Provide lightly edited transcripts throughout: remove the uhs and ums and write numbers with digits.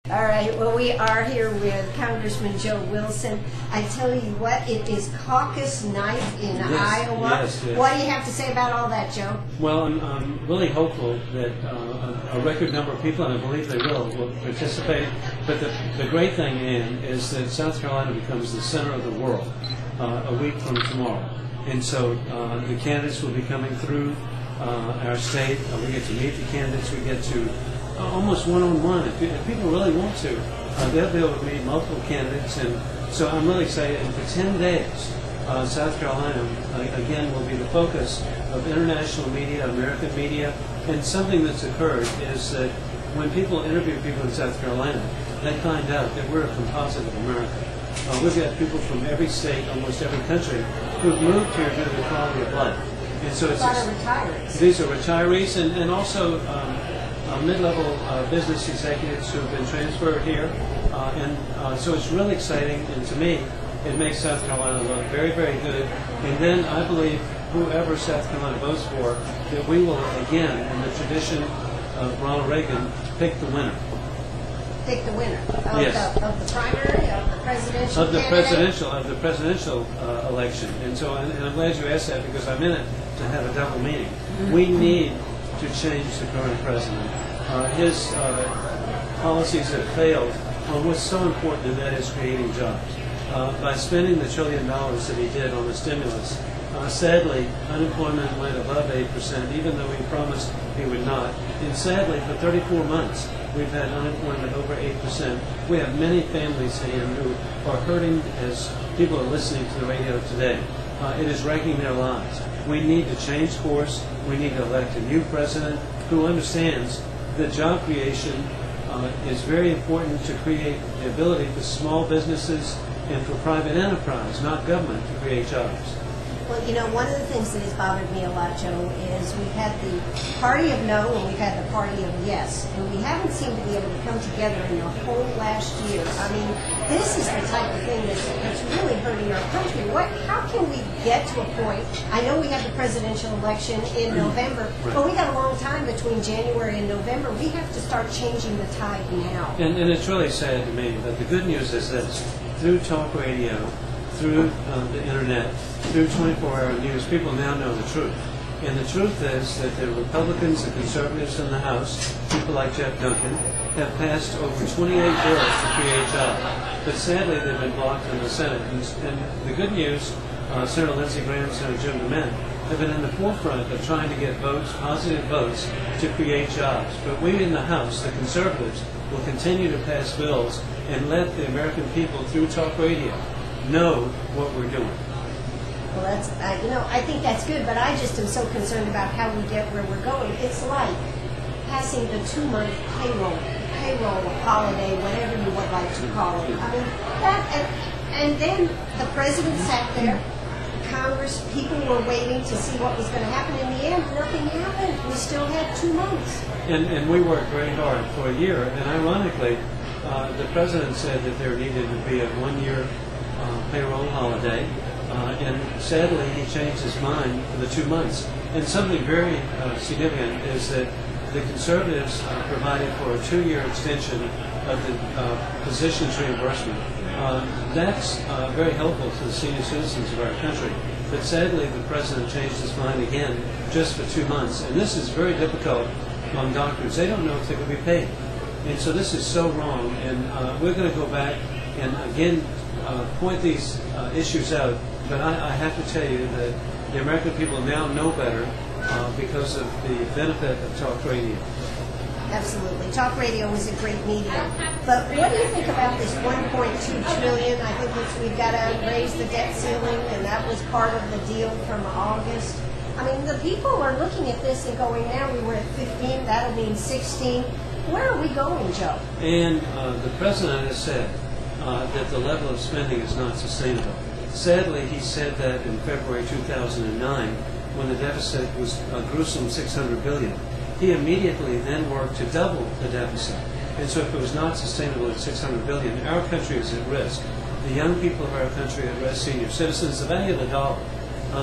All right, well, we are here with Congressman Joe Wilson. I tell you what, it is Caucus Night in Iowa. Yes. What do you have to say about all that, Joe? Well, I'm really hopeful that a record number of people, and I believe they will participate. But the great thing, Ann, is that South Carolina becomes the center of the world a week from tomorrow. And so the candidates will be coming through our state. We get to meet the candidates. We get to almost one-on-one. If people really want to, they'll be able to meet multiple candidates. And so I'm really excited. And for 10 days, South Carolina, again, will be the focus of international media, American media. And something that's occurred is that when people interview people in South Carolina, they find out that we're a composite of America. We've got people from every state, almost every country, who've moved here due to the quality of life. And so it's a lot of retirees. These are retirees and also mid-level business executives who have been transferred here. So it's really exciting, and to me, it makes South Carolina look very, very good. And then I believe whoever South Carolina votes for, that we will, again, in the tradition of Ronald Reagan, pick the winner. Pick the winner of, yes. of the primary, of the presidential of the candidate? presidential election. And so, and I'm glad you asked that because I'm in it to have a double meaning. We need to change the current president. His policies have failed on what's so important, and that is creating jobs. By spending the $1 trillion that he did on the stimulus, sadly, unemployment went above 8%, even though he promised he would not. And sadly, for 34 months, we've had unemployment over 8%. We have many families here who are hurting as people are listening to the radio today. It is wrecking their lives. We need to change course. We need to elect a new president who understands that job creation is very important to create the ability for small businesses and for private enterprise, not government, to create jobs. Well, you know, one of the things that has bothered me a lot, Joe, is we've had the party of no and we've had the party of yes, and we haven't seemed to be able to come together in the whole last year. I mean, this is the type of thing that's really hurting our country. How can we get to a point? I know we have the presidential election in November, but we got a long time between January and November. We have to start changing the tide now. And it's really sad to me, but the good news is this: through talk radio, through the internet, through 24-hour news, people now know the truth. And the truth is that the Republicans and conservatives in the House, people like Jeff Duncan, have passed over 28 bills to create jobs. But sadly, they've been blocked in the Senate. And the good news, Senator Lindsey Graham, Senator Jim DeMint, have been in the forefront of trying to get votes, positive votes, to create jobs. But we in the House, the conservatives, will continue to pass bills and let the American people, through talk radio, know what we're doing. Well, that's, you know, I think that's good, but I just am so concerned about how we get where we're going. It's like passing the 2-month payroll holiday, whatever you would like to call it. I mean, and then the president sat there, Congress, people were waiting to see what was going to happen. In the end, nothing happened. We still had 2 months. And we worked very hard for a year, and ironically, the president said that there needed to be a 1-year payroll holiday. And sadly, he changed his mind for the 2 months. And something very significant is that the conservatives provided for a 2-year extension of the physician's reimbursement. That's very helpful to the senior citizens of our country. But sadly, the president changed his mind again just for 2 months. And this is very difficult on doctors. They don't know if they're going to be paid. And so this is so wrong. And we're going to go back and again point these issues out. But I have to tell you that the American people now know better because of the benefit of talk radio. Absolutely. Talk radio is a great medium. But what do you think about this $1.2 trillion? I think we've got to raise the debt ceiling, and that was part of the deal from August. I mean, the people are looking at this and going, now we were at 15, that'll mean 16. Where are we going, Joe? And the president has said that the level of spending is not sustainable. Sadly, he said that in February 2009, when the deficit was a gruesome $600 billion. He immediately then worked to double the deficit. And so if it was not sustainable at $600 billion, our country is at risk. The young people of our country are at risk, senior citizens, the value of the dollar.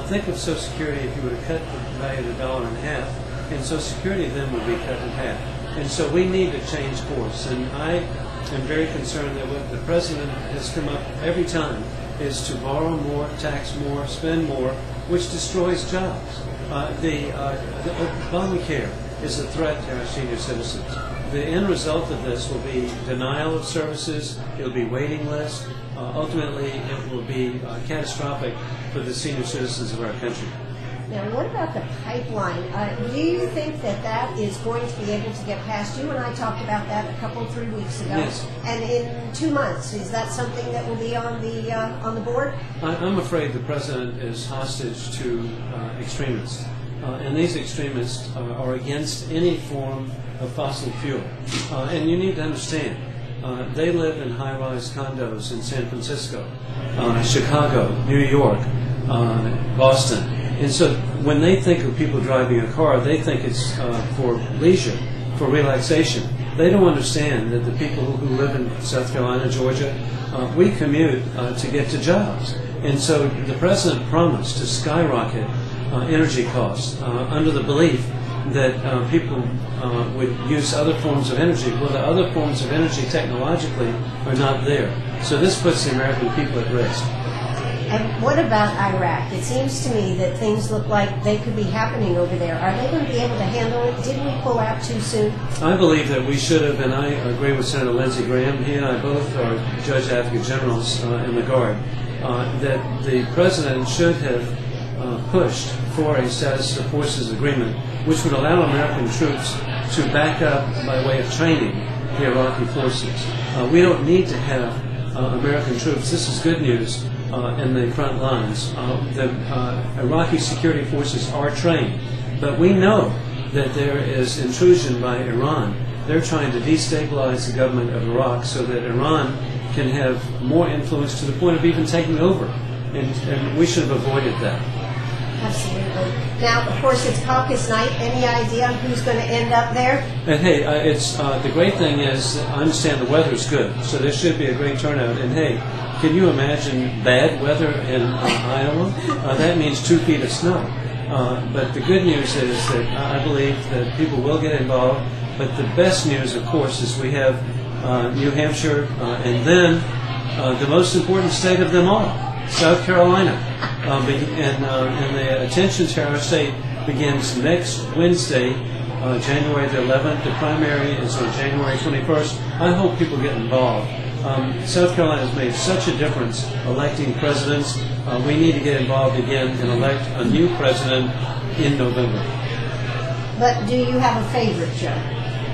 Think of Social Security if you were to cut the value of the dollar in half, and Social Security then would be cut in half. And so we need to change course. And I am very concerned that what the president has come up every time is to borrow more, tax more, spend more, which destroys jobs. The Obamacare is a threat to our senior citizens. The end result of this will be denial of services, it will be waiting lists, ultimately it will be catastrophic for the senior citizens of our country. Now, what about the pipeline? Do you think that that is going to be able to get passed? You and I talked about that a 3 weeks ago. Yes. And in 2 months, is that something that will be on the board? I'm afraid the president is hostage to extremists. And these extremists are against any form of fossil fuel. And you need to understand, they live in high-rise condos in San Francisco, Chicago, New York, Boston. And so when they think of people driving a car, they think it's for leisure, for relaxation. They don't understand that the people who live in South Carolina, Georgia, we commute to get to jobs. And so the president promised to skyrocket energy costs under the belief that people would use other forms of energy. Well, the other forms of energy technologically are not there. So this puts the American people at risk. And what about Iraq? It seems to me that things look like they could be happening over there. Are they going to be able to handle it? Didn't we pull out too soon? I believe that we should have, and I agree with Senator Lindsey Graham. He and I both are Judge Advocate Generals in the Guard. That the president should have pushed for a status of forces agreement, which would allow American troops to back up by way of training the Iraqi forces. We don't need to have American troops. This is good news. In the front lines. The Iraqi security forces are trained, but we know that there is intrusion by Iran. They're trying to destabilize the government of Iraq so that Iran can have more influence to the point of even taking over, and we should have avoided that. Absolutely. Now, of course, it's Caucus Night. Any idea on who's going to end up there? And hey, it's the great thing is I understand the weather's good, so there should be a great turnout. And hey, can you imagine bad weather in Iowa? That means 2 feet of snow. But the good news is that I believe that people will get involved. But the best news, of course, is we have New Hampshire, and then the most important state of them all, South Carolina. And the attention to our state begins next Wednesday, January the 11th. The primary is on January 21st. I hope people get involved. South Carolina has made such a difference electing presidents. We need to get involved again and elect a new president in November. But do you have a favorite, Joe?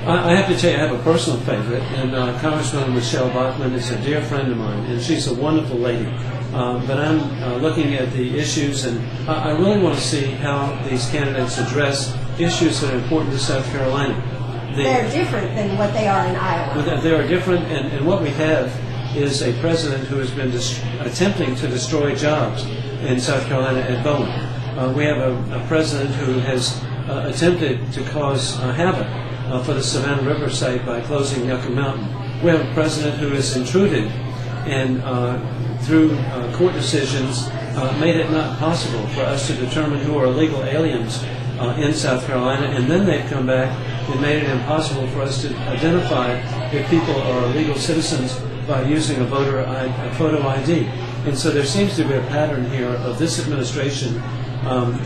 I have to tell you, I have a personal favorite, and Congresswoman Michelle Bachmann is a dear friend of mine, and she's a wonderful lady. But I'm looking at the issues, and I really want to see how these candidates address issues that are important to South Carolina. They're different than what they are in Iowa. They are different, and what we have is a president who has been attempting to destroy jobs in South Carolina at Boeing. We have a president who has attempted to cause havoc for the Savannah River site by closing Yucca Mountain. We have a president who has intruded and through court decisions made it not possible for us to determine who are illegal aliens in South Carolina, and then they've come back and made it impossible for us to identify if people are legal citizens by using a photo ID. And so there seems to be a pattern here of this administration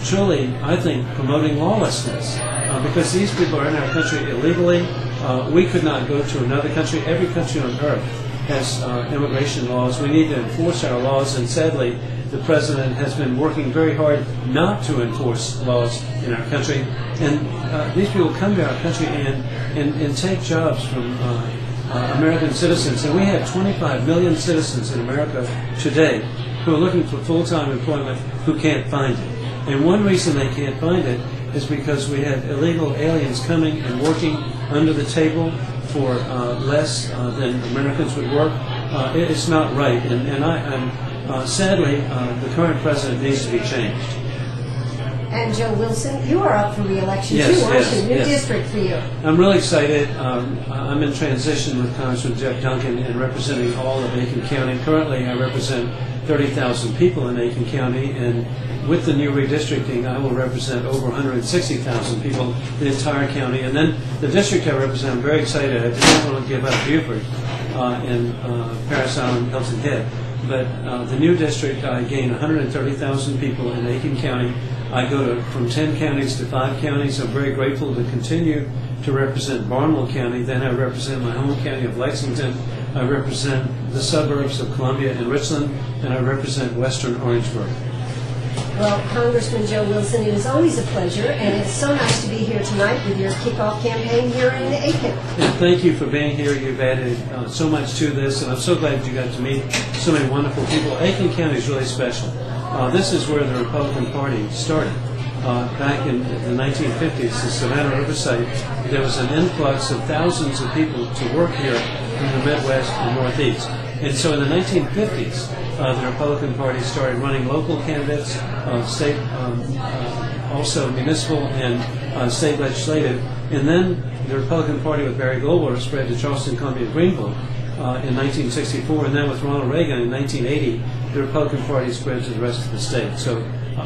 truly, I think, promoting lawlessness because these people are in our country illegally. We could not go to another country. Every country on earth has immigration laws. We need to enforce our laws, and sadly, the president has been working very hard not to enforce laws in our country. And these people come to our country and take jobs from American citizens. And we have 25 million citizens in America today who are looking for full-time employment who can't find it. And one reason they can't find it is because we have illegal aliens coming and working under the table for less than Americans would work. It's not right. And sadly, the current president needs to be changed. And Joe Wilson, you are up for re-election too, aren't you? New district for you. I'm really excited. I'm in transition with Congressman Jeff Duncan and representing all of Aiken County. Currently, I represent 30,000 people in Aiken County, and with the new redistricting, I will represent over 160,000 people, the entire county. And then the district I represent, I'm very excited. I did not want to give up Beaufort in Paris Island, Hilton Head. But the new district, I gain 130,000 people in Aiken County. I go from 10 counties to 5 counties. I'm very grateful to continue to represent Barnwell County. Then I represent my home county of Lexington. I represent the suburbs of Columbia and Richland, and I represent Western Orangeburg. Well, Congressman Joe Wilson, it is always a pleasure, and it's so nice to be here tonight with your kickoff campaign here in Aiken. And thank you for being here. You've added so much to this, and I'm so glad you got to meet so many wonderful people. Aiken County is really special. This is where the Republican Party started. Back in the 1950s, the Savannah River site, there was an influx of thousands of people to work here from the Midwest and Northeast. And so in the 1950s, the Republican Party started running local candidates, state, also municipal and state legislative. And then the Republican Party with Barry Goldwater spread to Charleston, Columbia, Greenville in 1964. And then with Ronald Reagan in 1980, the Republican Party spread to the rest of the state. So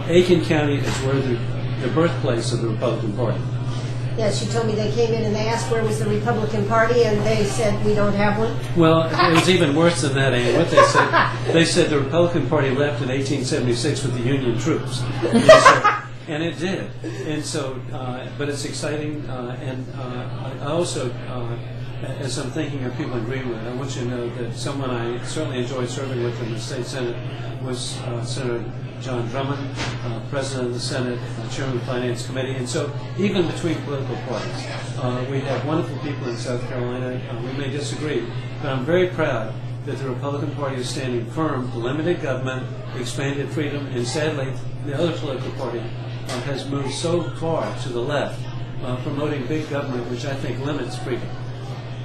Aiken County is where the birthplace of the Republican Party. Yes, you told me they came in and they asked where was the Republican Party, and they said we don't have one. Well, it was even worse than that, Ann. What they said the Republican Party left in 1876 with the Union troops, and it did. And so, but it's exciting, and I also, as I'm thinking of people in Greenwood, I want you to know that someone I certainly enjoyed serving with in the state Senate was Senator John Drummond, President of the Senate, Chairman of the Finance Committee. And so even between political parties, we have wonderful people in South Carolina. We may disagree, but I'm very proud that the Republican Party is standing firm for limited government, expanded freedom, and sadly, the other political party has moved so far to the left, promoting big government, which I think limits freedom.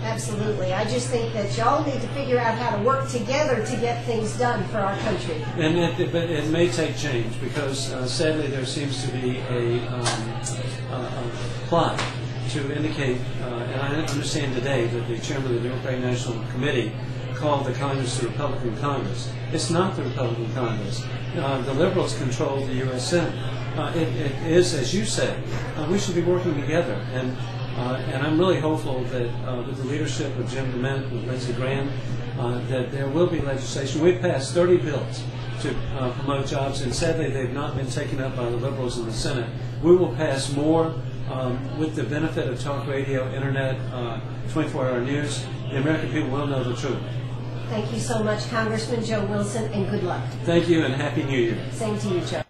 Absolutely. I just think that y'all need to figure out how to work together to get things done for our country. And it may take change because sadly there seems to be a plot to indicate, and I understand today that the chairman of the Democratic National Committee called the Congress the Republican Congress. It's not the Republican Congress. The liberals control the U.S. Senate. It is, as you said, we should be working together. And I'm really hopeful that with the leadership of Jim DeMint and Lindsey Graham, that there will be legislation. We've passed 30 bills to promote jobs, and sadly they've not been taken up by the liberals in the Senate. We will pass more with the benefit of talk radio, internet, 24-hour news. The American people will know the truth. Thank you so much, Congressman Joe Wilson, and good luck. Thank you, and Happy New Year. Same to you, Joe.